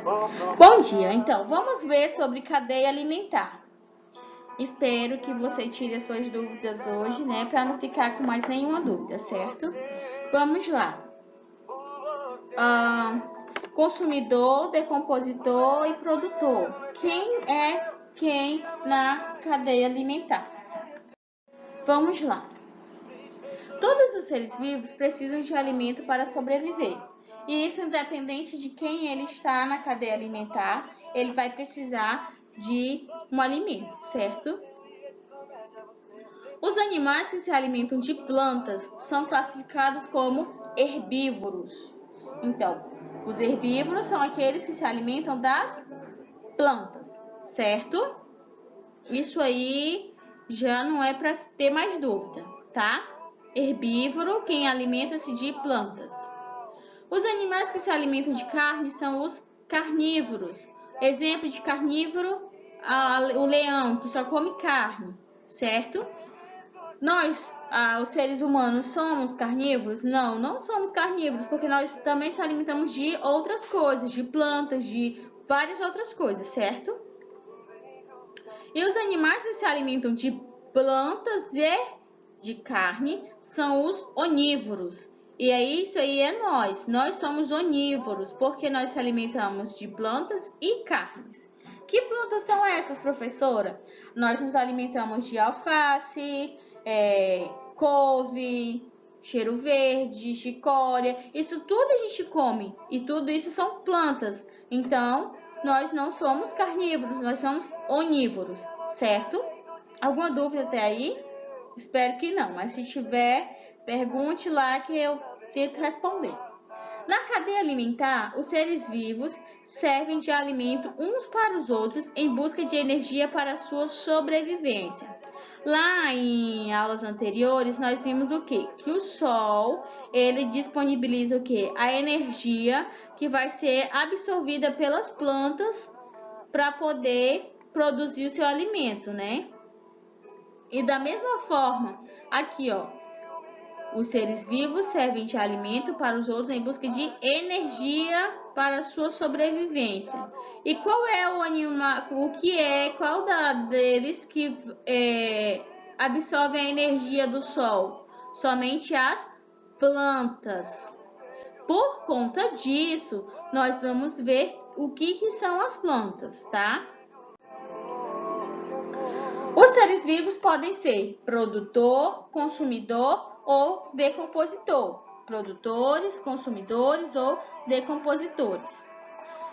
Bom dia, então vamos ver sobre cadeia alimentar. Espero que você tire as suas dúvidas hoje, né, para não ficar com mais nenhuma dúvida, certo? Vamos lá. Consumidor, decompositor e produtor. Quem é quem na cadeia alimentar? Vamos lá. Todos os seres vivos precisam de alimento para sobreviver. E isso independente de quem ele está na cadeia alimentar, ele vai precisar de um alimento, certo? Os animais que se alimentam de plantas são classificados como herbívoros. Então, os herbívoros são aqueles que se alimentam das plantas, certo? Isso aí já não é para ter mais dúvida, tá? Herbívoro, quem alimenta-se de plantas. Os animais que se alimentam de carne são os carnívoros. Exemplo de carnívoro, o leão, que só come carne, certo? Nós, os seres humanos, somos carnívoros? Não, não somos carnívoros, porque nós também se alimentamos de outras coisas, de plantas, de várias outras coisas, certo? E os animais que se alimentam de plantas e de carne são os onívoros. E aí, isso aí é nós. Nós somos onívoros, porque nós se alimentamos de plantas e carnes. Que plantas são essas, professora? Nós nos alimentamos de alface, couve, cheiro verde, chicória. Isso tudo a gente come. E tudo isso são plantas. Então, nós não somos carnívoros, nós somos onívoros, certo? Alguma dúvida até aí? Espero que não, mas se tiver, pergunte lá que eu tento responder. Na cadeia alimentar, os seres vivos servem de alimento uns para os outros em busca de energia para a sua sobrevivência. Lá em aulas anteriores, nós vimos o quê? Que o sol, ele disponibiliza o quê? A energia que vai ser absorvida pelas plantas para poder produzir o seu alimento, né? E da mesma forma, aqui, ó, os seres vivos servem de alimento para os outros em busca de energia para a sua sobrevivência. E qual é o animal, qual deles que absorve a energia do sol? Somente as plantas. Por conta disso, nós vamos ver o que são as plantas, tá? Os seres vivos podem ser produtor, consumidor ou decompositor. Produtores, consumidores ou decompositores.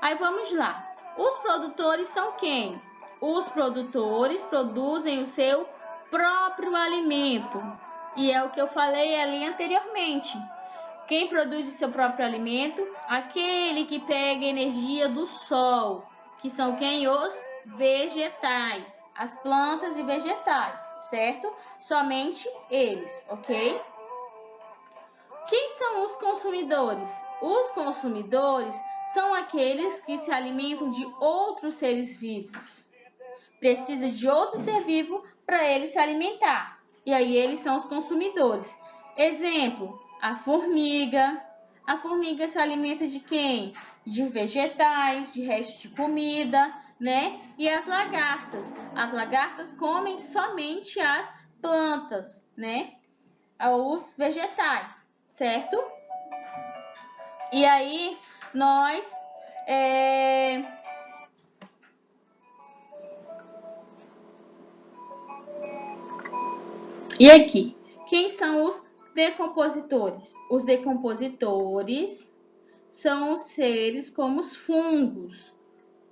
Aí vamos lá. Os produtores são quem? Os produtores produzem o seu próprio alimento. E é o que eu falei ali anteriormente. Quem produz o seu próprio alimento? Aquele que pega energia do sol, que são quem? Os vegetais. As plantas e vegetais, certo? Somente eles, ok? Quem são os consumidores? Os consumidores são aqueles que se alimentam de outros seres vivos. Precisa de outro ser vivo para ele se alimentar. E aí eles são os consumidores. Exemplo, a formiga. A formiga se alimenta de quem? De vegetais, de restos de comida, né? E as lagartas. As lagartas comem somente as plantas, né? Os vegetais, certo? E aí, nós E aqui, quem são os decompositores? Os decompositores são os seres como os fungos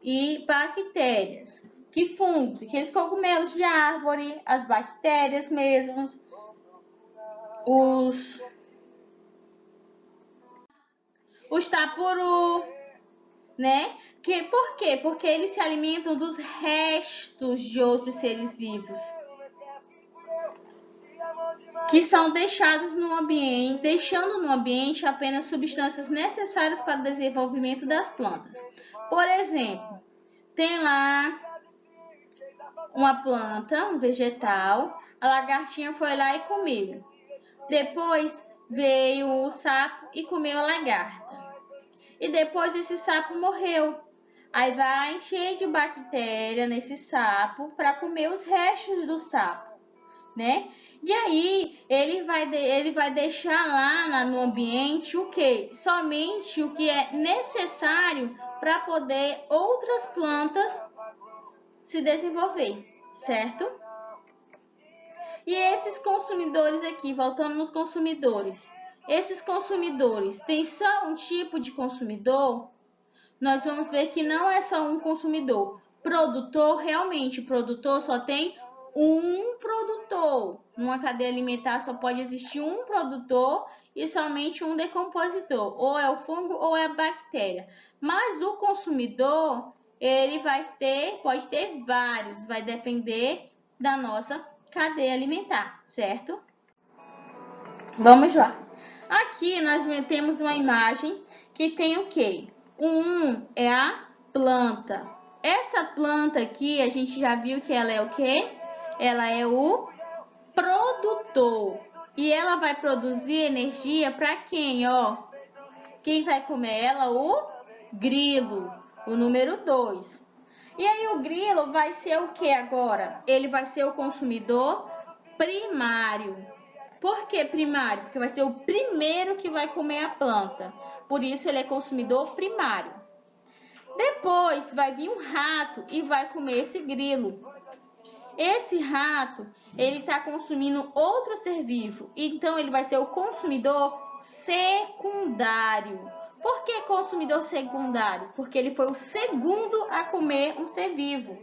e bactérias. Que fungos? Aqueles cogumelos de árvore, as bactérias mesmo, os tapuru, né? Por quê? Porque eles se alimentam dos restos de outros seres vivos que são deixados no ambiente, deixando no ambiente apenas substâncias necessárias para o desenvolvimento das plantas. Por exemplo, tem lá uma planta, um vegetal, a lagartinha foi lá e comeu. Depois veio o sapo e comeu a lagarta. E depois esse sapo morreu. Aí vai encher de bactéria nesse sapo para comer os restos do sapo, né? E aí ele vai deixar lá no ambiente o que? Somente o que é necessário para poder outras plantas se desenvolver, certo? E esses consumidores aqui, voltando nos consumidores, esses consumidores têm só um tipo de consumidor? Nós vamos ver que não é só um consumidor. Produtor, realmente, produtor só tem um produtor. Numa cadeia alimentar só pode existir um produtor e somente um decompositor. Ou é o fungo ou é a bactéria. Mas o consumidor, ele pode ter vários. Vai depender da nossa cadeia alimentar, certo? Vamos lá. Aqui nós temos uma imagem que tem o quê? Um é a planta. Essa planta aqui, a gente já viu que ela é o quê? Ela é o produtor. E ela vai produzir energia para quem, ó? Quem vai comer ela? O grilo, o número 2. E aí o grilo vai ser o que agora? Ele vai ser o consumidor primário. Por que primário? Porque vai ser o primeiro que vai comer a planta. Por isso ele é consumidor primário. Depois vai vir um rato e vai comer esse grilo. Esse rato, ele está consumindo outro ser vivo. Então ele vai ser o consumidor secundário. Por que consumidor secundário? Porque ele foi o segundo a comer um ser vivo.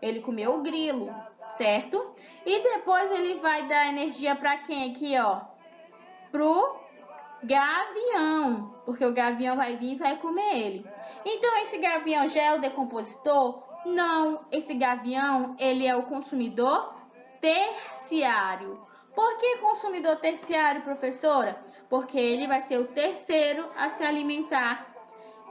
Ele comeu o grilo, certo? E depois ele vai dar energia para quem aqui, ó? Pro gavião, porque o gavião vai vir e vai comer ele. Então, esse gavião já é o decompositor? Não, esse gavião, ele é o consumidor terciário. Por que consumidor terciário, professora? Porque ele vai ser o terceiro a se alimentar.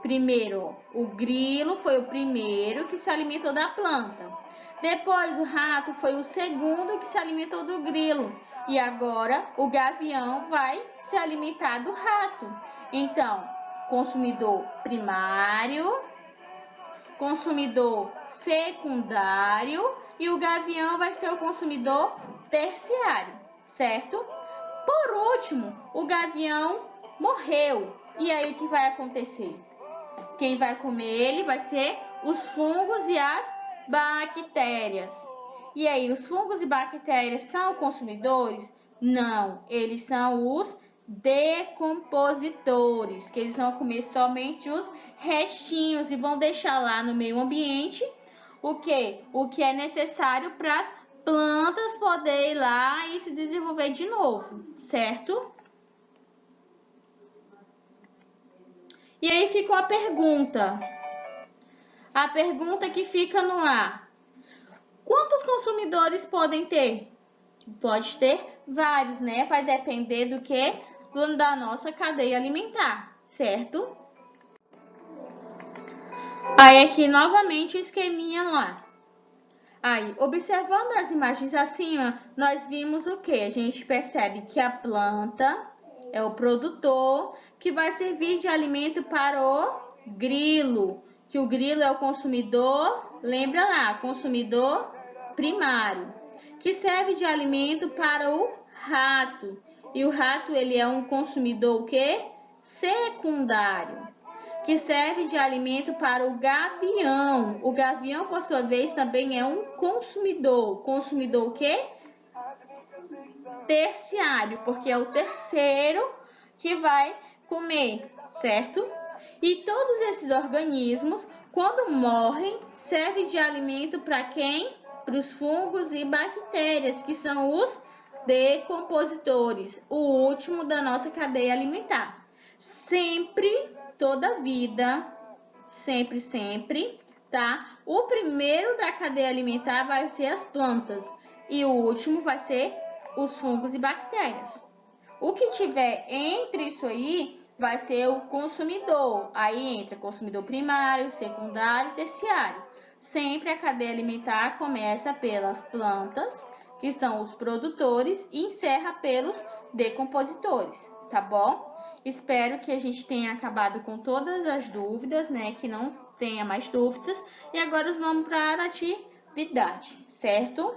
Primeiro, o grilo foi o primeiro que se alimentou da planta. Depois, o rato foi o segundo que se alimentou do grilo. E agora, o gavião vai se alimentar do rato. Então, consumidor primário, consumidor secundário e o gavião vai ser o consumidor terciário, certo? Por último, o gavião morreu. E aí, o que vai acontecer? Quem vai comer ele vai ser os fungos e as bactérias. E aí, os fungos e bactérias são consumidores? Não, eles são os decompositores, que eles vão comer somente os restinhos e vão deixar lá no meio ambiente o que? O que é necessário para as plantas poderem ir lá e se desenvolver de novo, certo? E aí fica uma pergunta. A pergunta que fica no ar. Quantos consumidores podem ter? Pode ter vários, né? Vai depender do que? Da nossa cadeia alimentar, certo? Aí aqui novamente o esqueminha lá. Aí, observando as imagens acima, nós vimos o que? A gente percebe que a planta é o produtor que vai servir de alimento para o grilo. Que o grilo é o consumidor, lembra lá, consumidor primário. Que serve de alimento para o rato. E o rato, ele é um consumidor o quê? Secundário. Que serve de alimento para o gavião. O gavião, por sua vez, também é um consumidor. Consumidor o quê? Terciário, porque é o terceiro que vai comer, certo? E todos esses organismos, quando morrem, servem de alimento para quem? Para os fungos e bactérias, que são os decompositores, o último da nossa cadeia alimentar. Sempre, toda vida, sempre, tá? O primeiro da cadeia alimentar vai ser as plantas e o último vai ser os fungos e bactérias. O que tiver entre isso aí vai ser o consumidor. Aí entra consumidor primário, secundário e terciário. Sempre a cadeia alimentar começa pelas plantas, que são os produtores, e encerra pelos decompositores, tá bom? Espero que a gente tenha acabado com todas as dúvidas, né? Que não tenha mais dúvidas. E agora vamos para a atividade, certo?